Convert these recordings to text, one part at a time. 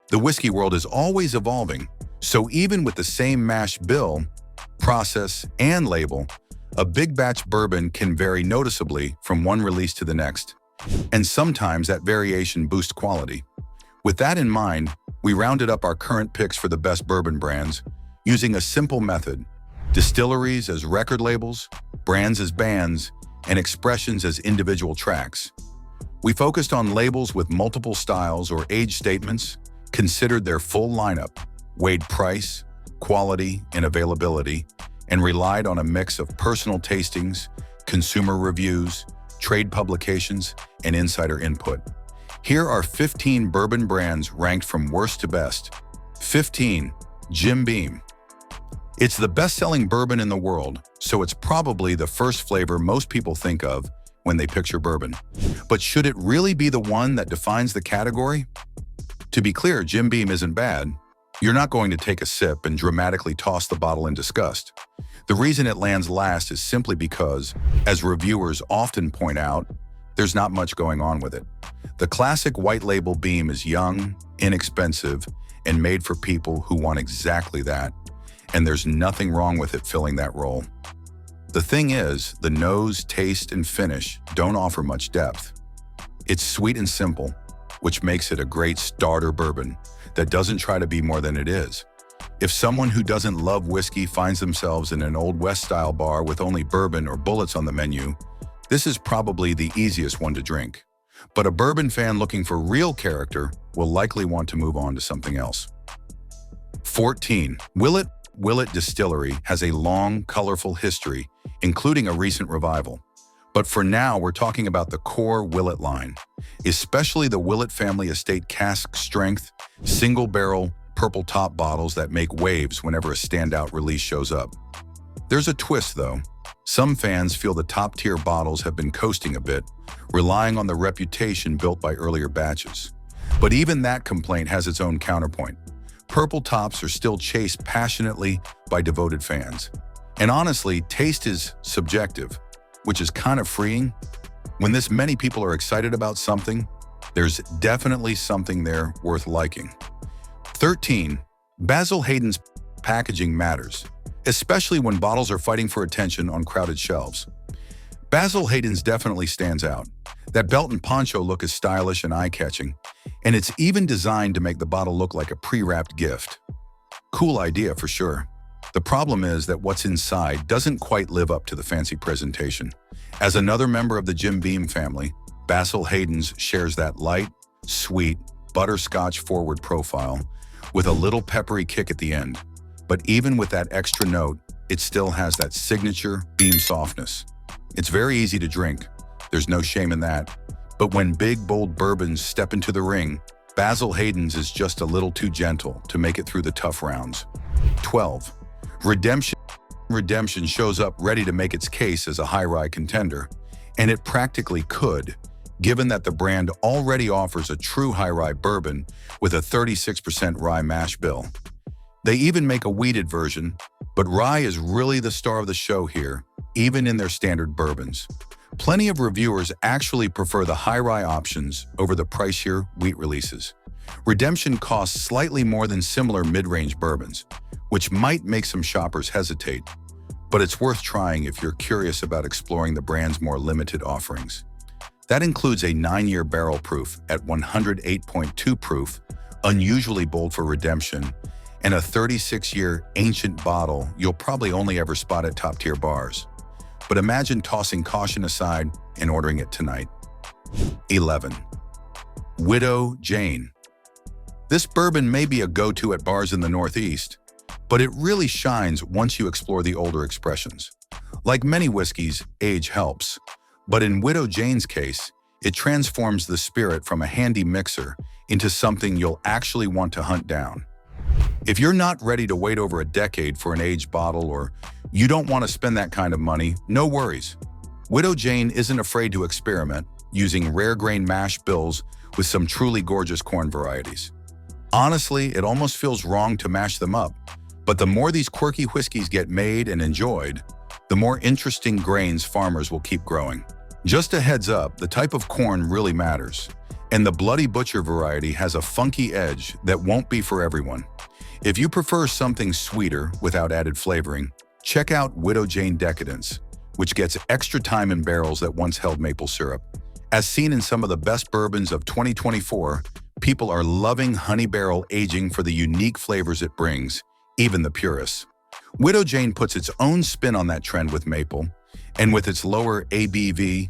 The whiskey world is always evolving, so even with the same mash bill, process, and label, a big batch bourbon can vary noticeably from one release to the next, and sometimes that variation boosts quality. With that in mind, we rounded up our current picks for the best bourbon brands using a simple method: distilleries as record labels, brands as bands, and expressions as individual tracks. We focused on labels with multiple styles or age statements, considered their full lineup, weighed price, quality, and availability, and relied on a mix of personal tastings, consumer reviews, trade publications, and insider input. Here are 15 bourbon brands ranked from worst to best. 15. Jim Beam. It's the best-selling bourbon in the world, so it's probably the first flavor most people think of when they picture bourbon. But should it really be the one that defines the category? To be clear, Jim Beam isn't bad. You're not going to take a sip and dramatically toss the bottle in disgust. The reason it lands last is simply because, as reviewers often point out, there's not much going on with it. The classic white label Beam is young, inexpensive, and made for people who want exactly that, and there's nothing wrong with it filling that role. The thing is, the nose, taste, and finish don't offer much depth. It's sweet and simple, which makes it a great starter bourbon that doesn't try to be more than it is. If someone who doesn't love whiskey finds themselves in an Old West-style bar with only bourbon or bullets on the menu, this is probably the easiest one to drink. But a bourbon fan looking for real character will likely want to move on to something else. 14. Willett. Willett Distillery has a long, colorful history, including a recent revival. But for now, we're talking about the core Willett line, especially the Willett family estate cask strength, single-barrel, purple top bottles that make waves whenever a standout release shows up. There's a twist, though. Some fans feel the top-tier bottles have been coasting a bit, relying on the reputation built by earlier batches. But even that complaint has its own counterpoint. Purple tops are still chased passionately by devoted fans. And honestly, taste is subjective, which is kind of freeing. When this many people are excited about something, there's definitely something there worth liking. 13. Basil Hayden's packaging matters, especially when bottles are fighting for attention on crowded shelves. Basil Hayden's definitely stands out. That belt and poncho look is stylish and eye-catching, and it's even designed to make the bottle look like a pre-wrapped gift. Cool idea for sure. The problem is that what's inside doesn't quite live up to the fancy presentation. As another member of the Jim Beam family, Basil Hayden's shares that light, sweet, butterscotch-forward profile with a little peppery kick at the end. But even with that extra note, it still has that signature Beam softness. It's very easy to drink. There's no shame in that. But when big, bold bourbons step into the ring, Basil Hayden's is just a little too gentle to make it through the tough rounds. 12. Redemption shows up ready to make its case as a high-rye contender, and it practically could, given that the brand already offers a true high-rye bourbon with a 36% rye mash bill. They even make a wheated version, but rye is really the star of the show here, even in their standard bourbons. Plenty of reviewers actually prefer the high rye options over the pricier wheat releases. Redemption costs slightly more than similar mid-range bourbons, which might make some shoppers hesitate, but it's worth trying if you're curious about exploring the brand's more limited offerings. That includes a 9-year barrel proof at 108.2 proof, unusually bold for Redemption, and a 36-year ancient bottle you'll probably only ever spot at top-tier bars. But imagine tossing caution aside and ordering it tonight. 11. Widow Jane. This bourbon may be a go-to at bars in the Northeast, but it really shines once you explore the older expressions. Like many whiskeys, age helps, but in Widow Jane's case, it transforms the spirit from a handy mixer into something you'll actually want to hunt down. If you're not ready to wait over a decade for an aged bottle, or you don't want to spend that kind of money, no worries. Widow Jane isn't afraid to experiment, using rare grain mash bills with some truly gorgeous corn varieties. Honestly, it almost feels wrong to mash them up, but the more these quirky whiskeys get made and enjoyed, the more interesting grains farmers will keep growing. Just a heads up, the type of corn really matters. And the Bloody Butcher variety has a funky edge that won't be for everyone. If you prefer something sweeter without added flavoring, check out Widow Jane Decadence, which gets extra time in barrels that once held maple syrup. As seen in some of the best bourbons of 2024, people are loving honey barrel aging for the unique flavors it brings, even the purists. Widow Jane puts its own spin on that trend with maple, and with its lower ABV,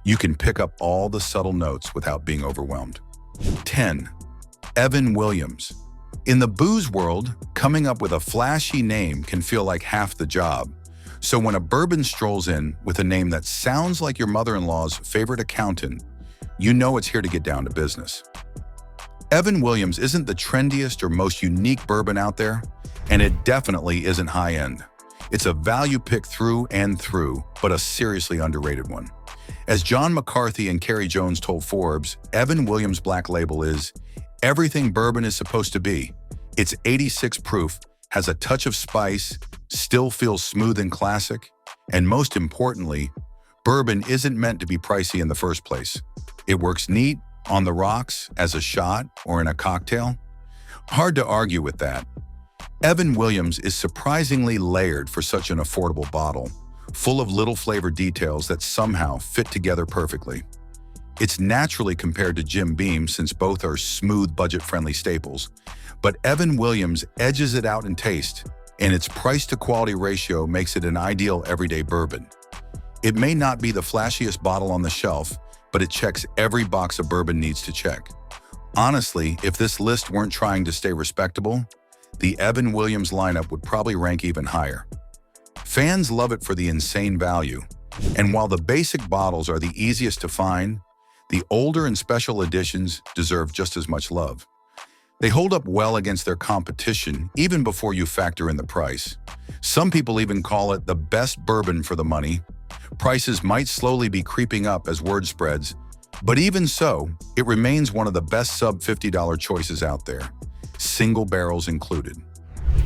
you can pick up all the subtle notes without being overwhelmed. 10. Evan Williams. In the booze world, coming up with a flashy name can feel like half the job. So when a bourbon strolls in with a name that sounds like your mother-in-law's favorite accountant, you know it's here to get down to business. Evan Williams isn't the trendiest or most unique bourbon out there, and it definitely isn't high-end. It's a value pick through and through, but a seriously underrated one. As John McCarthy and Kerry Jones told Forbes, Evan Williams' Black Label is everything bourbon is supposed to be. It's 86 proof, has a touch of spice, still feels smooth and classic, and most importantly, bourbon isn't meant to be pricey in the first place. It works neat, on the rocks, as a shot, or in a cocktail. Hard to argue with that. Evan Williams is surprisingly layered for such an affordable bottle, full of little flavor details that somehow fit together perfectly. It's naturally compared to Jim Beam since both are smooth, budget-friendly staples, but Evan Williams edges it out in taste, and its price-to-quality ratio makes it an ideal everyday bourbon. It may not be the flashiest bottle on the shelf, but it checks every box a bourbon needs to check. Honestly, if this list weren't trying to stay respectable, the Evan Williams lineup would probably rank even higher. Fans love it for the insane value, and while the basic bottles are the easiest to find, the older and special editions deserve just as much love. They hold up well against their competition even before you factor in the price. Some people even call it the best bourbon for the money. Prices might slowly be creeping up as word spreads, but even so, it remains one of the best sub-$50 choices out there, single barrels included.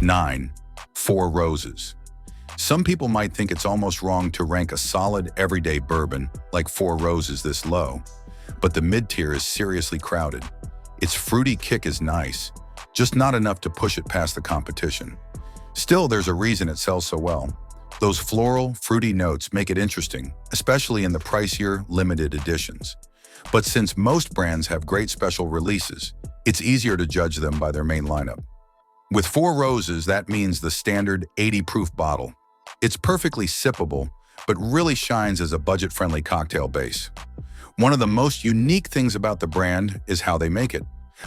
9. Four Roses. Some people might think it's almost wrong to rank a solid everyday bourbon like Four Roses this low, but the mid-tier is seriously crowded. Its fruity kick is nice, just not enough to push it past the competition. Still, there's a reason it sells so well. Those floral, fruity notes make it interesting, especially in the pricier, limited editions. But since most brands have great special releases, it's easier to judge them by their main lineup. With Four Roses, that means the standard 80-proof bottle. It's perfectly sippable, but really shines as a budget-friendly cocktail base. One of the most unique things about the brand is how they make it,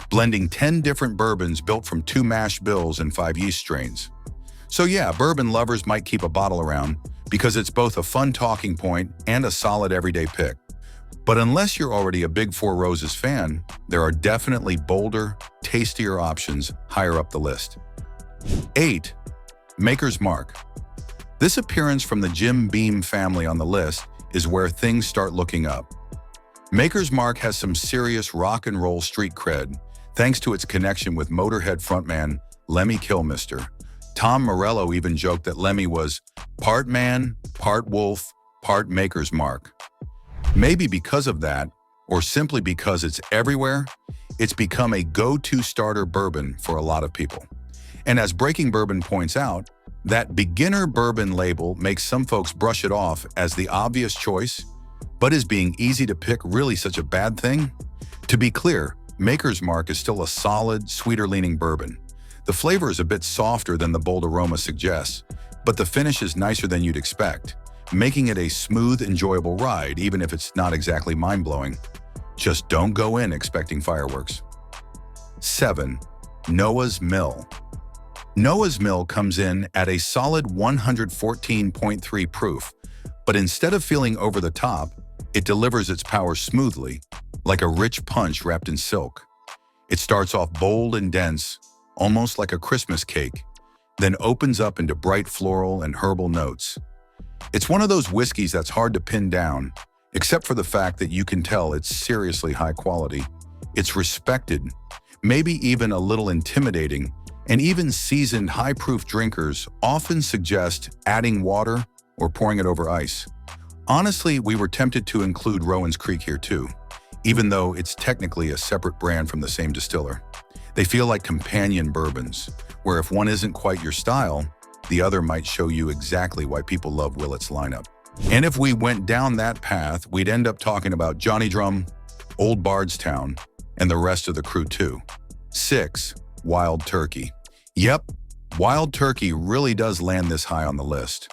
blending 10 different bourbons built from 2 mash bills and 5 yeast strains. So yeah, bourbon lovers might keep a bottle around because it's both a fun talking point and a solid everyday pick. But unless you're already a big Four Roses fan, there are definitely bolder, tastier options higher up the list. 8. Maker's Mark. This appearance from the Jim Beam family on the list is where things start looking up. Maker's Mark has some serious rock and roll street cred thanks to its connection with Motorhead frontman Lemmy Kilmister. Tom Morello even joked that Lemmy was part man, part wolf, part Maker's Mark. Maybe because of that, or simply because it's everywhere, it's become a go-to starter bourbon for a lot of people. And as Breaking Bourbon points out, that beginner bourbon label makes some folks brush it off as the obvious choice, but is being easy to pick really such a bad thing? To be clear, Maker's Mark is still a solid, sweeter-leaning bourbon. The flavor is a bit softer than the bold aroma suggests, but the finish is nicer than you'd expect, making it a smooth, enjoyable ride even if it's not exactly mind-blowing. Just don't go in expecting fireworks. 7. Noah's Mill. Noah's Mill comes in at a solid 114.3 proof, but instead of feeling over the top, it delivers its power smoothly, like a rich punch wrapped in silk. It starts off bold and dense, almost like a Christmas cake, then opens up into bright floral and herbal notes. It's one of those whiskeys that's hard to pin down, except for the fact that you can tell it's seriously high quality. It's respected, maybe even a little intimidating, and even seasoned high-proof drinkers often suggest adding water or pouring it over ice. Honestly, we were tempted to include Rowan's Creek here too. even though it's technically a separate brand from the same distiller. They feel like companion bourbons, where if one isn't quite your style, the other might show you exactly why people love Willett's lineup. And if we went down that path, we'd end up talking about Johnny Drum, Old Bardstown, and the rest of the crew too. 6. Wild Turkey. Yep, Wild Turkey really does land this high on the list.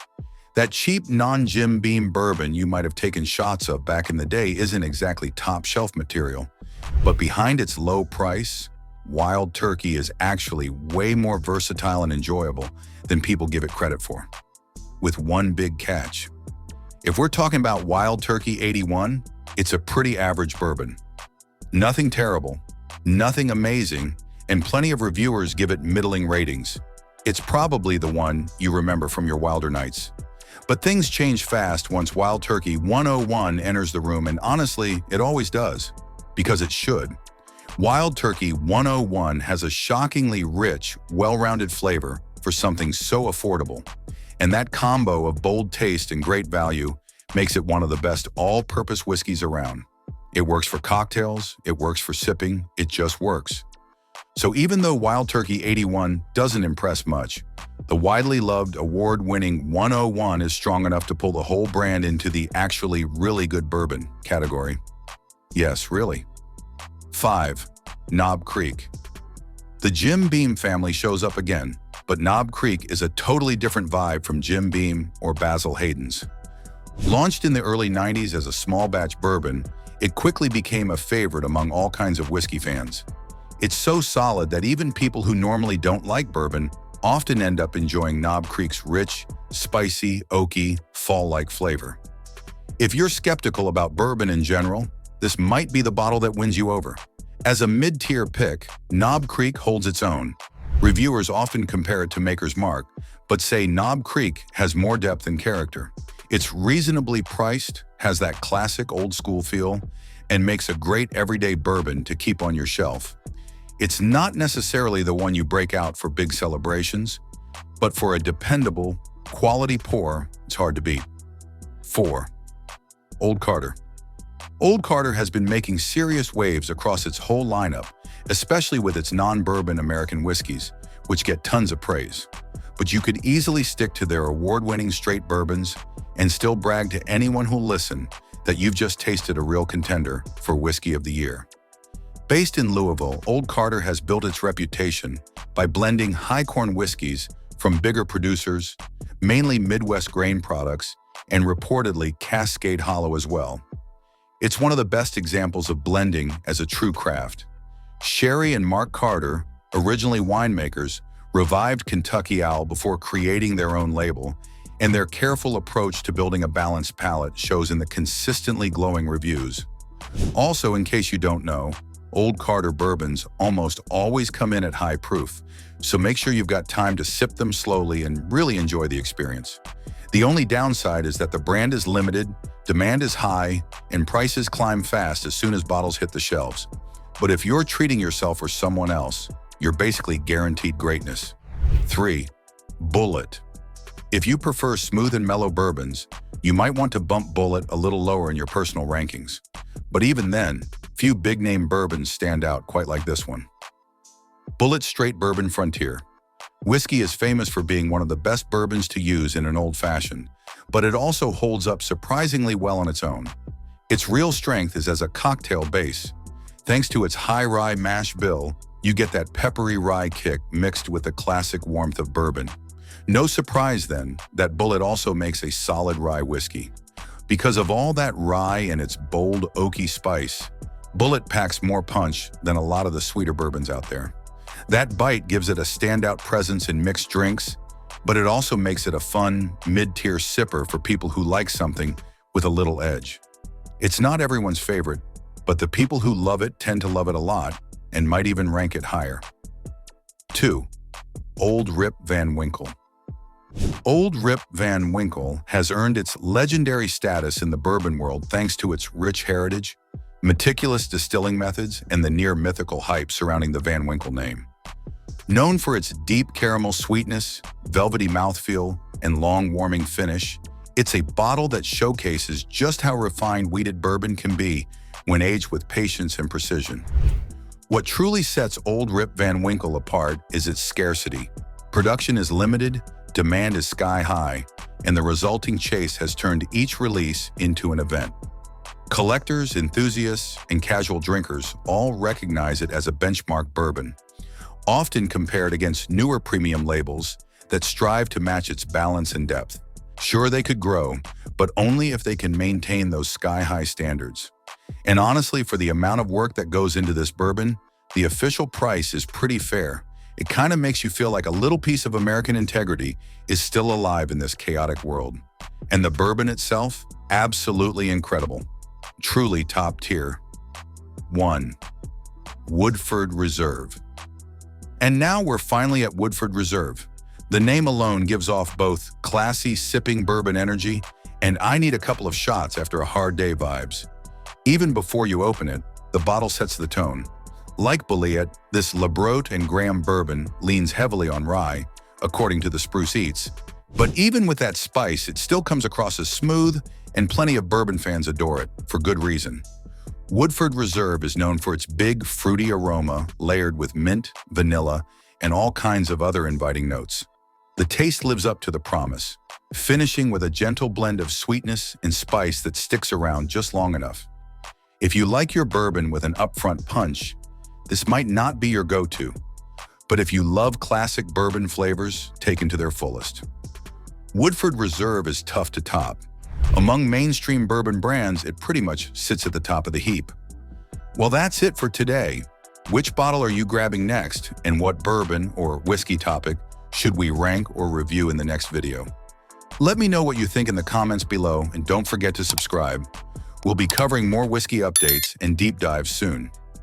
That cheap non-Jim Beam bourbon you might have taken shots of back in the day isn't exactly top shelf material, but behind its low price, Wild Turkey is actually way more versatile and enjoyable than people give it credit for. With one big catch. If we're talking about Wild Turkey 81, it's a pretty average bourbon. Nothing terrible, nothing amazing, and plenty of reviewers give it middling ratings. It's probably the one you remember from your wilder nights. But things change fast once Wild Turkey 101 enters the room, and honestly, it always does, because it should. Wild Turkey 101 has a shockingly rich, well-rounded flavor for something so affordable, and that combo of bold taste and great value makes it one of the best all-purpose whiskeys around. It works for cocktails, it works for sipping, it just works. So even though Wild Turkey 81 doesn't impress much, the widely loved, award-winning 101 is strong enough to pull the whole brand into the actually really good bourbon category. Yes, really. 5. Knob Creek. The Jim Beam family shows up again, but Knob Creek is a totally different vibe from Jim Beam or Basil Hayden's. Launched in the early 90s as a small batch bourbon, it quickly became a favorite among all kinds of whiskey fans. It's so solid that even people who normally don't like bourbon often end up enjoying Knob Creek's rich, spicy, oaky, fall-like flavor. If you're skeptical about bourbon in general, this might be the bottle that wins you over. As a mid-tier pick, Knob Creek holds its own. Reviewers often compare it to Maker's Mark, but say Knob Creek has more depth and character. It's reasonably priced, has that classic old-school feel, and makes a great everyday bourbon to keep on your shelf. It's not necessarily the one you break out for big celebrations, but for a dependable, quality pour, it's hard to beat. 4. Old Carter. Old Carter has been making serious waves across its whole lineup, especially with its non-bourbon American whiskeys, which get tons of praise. But you could easily stick to their award-winning straight bourbons and still brag to anyone who'll listen that you've just tasted a real contender for Whiskey of the Year. Based in Louisville, Old Carter has built its reputation by blending high-corn whiskeys from bigger producers, mainly Midwest grain products, and reportedly Cascade Hollow as well. It's one of the best examples of blending as a true craft. Sherry and Mark Carter, originally winemakers, revived Kentucky Owl before creating their own label, and their careful approach to building a balanced palate shows in the consistently glowing reviews. Also, in case you don't know, Old Carter bourbons almost always come in at high proof, so make sure you've got time to sip them slowly and really enjoy the experience. The only downside is that the brand is limited, demand is high, and prices climb fast as soon as bottles hit the shelves. But if you're treating yourself or someone else, you're basically guaranteed greatness. 3. Bulleit. If you prefer smooth and mellow bourbons, you might want to bump Bulleit a little lower in your personal rankings. But even then, few big-name bourbons stand out quite like this one. Bulleit Straight Bourbon Frontier. Whiskey is famous for being one of the best bourbons to use in an old-fashioned, but it also holds up surprisingly well on its own. Its real strength is as a cocktail base. Thanks to its high rye mash bill, you get that peppery rye kick mixed with the classic warmth of bourbon. No surprise, then, that Bulleit also makes a solid rye whiskey. Because of all that rye and its bold, oaky spice, Bulleit packs more punch than a lot of the sweeter bourbons out there. That bite gives it a standout presence in mixed drinks, but it also makes it a fun, mid-tier sipper for people who like something with a little edge. It's not everyone's favorite, but the people who love it tend to love it a lot and might even rank it higher. 2. Old Rip Van Winkle. Old Rip Van Winkle has earned its legendary status in the bourbon world thanks to its rich heritage, meticulous distilling methods, and the near-mythical hype surrounding the Van Winkle name. Known for its deep caramel sweetness, velvety mouthfeel, and long warming finish, it's a bottle that showcases just how refined wheated bourbon can be when aged with patience and precision. What truly sets Old Rip Van Winkle apart is its scarcity. Production is limited, demand is sky high, and the resulting chase has turned each release into an event. Collectors, enthusiasts, and casual drinkers all recognize it as a benchmark bourbon, often compared against newer premium labels that strive to match its balance and depth. Sure, they could grow, but only if they can maintain those sky-high standards. And honestly, for the amount of work that goes into this bourbon, the official price is pretty fair. It kind of makes you feel like a little piece of American integrity is still alive in this chaotic world. And the bourbon itself, absolutely incredible. Truly top tier. 1. Woodford Reserve. And now we're finally at Woodford Reserve. The name alone gives off both classy sipping bourbon energy and I need a couple of shots after a hard day vibes. Even before you open it, the bottle sets the tone. Like Bulleit, this Labrote and Graham bourbon leans heavily on rye, according to the Spruce Eats. But even with that spice, it still comes across as smooth, and plenty of bourbon fans adore it, for good reason. Woodford Reserve is known for its big, fruity aroma layered with mint, vanilla, and all kinds of other inviting notes. The taste lives up to the promise, finishing with a gentle blend of sweetness and spice that sticks around just long enough. If you like your bourbon with an upfront punch, this might not be your go-to, but if you love classic bourbon flavors taken to their fullest, Woodford Reserve is tough to top. Among mainstream bourbon brands, it pretty much sits at the top of the heap. Well, that's it for today. Which bottle are you grabbing next, and what bourbon or whiskey topic should we rank or review in the next video? Let me know what you think in the comments below, and don't forget to subscribe. We'll be covering more whiskey updates and deep dives soon.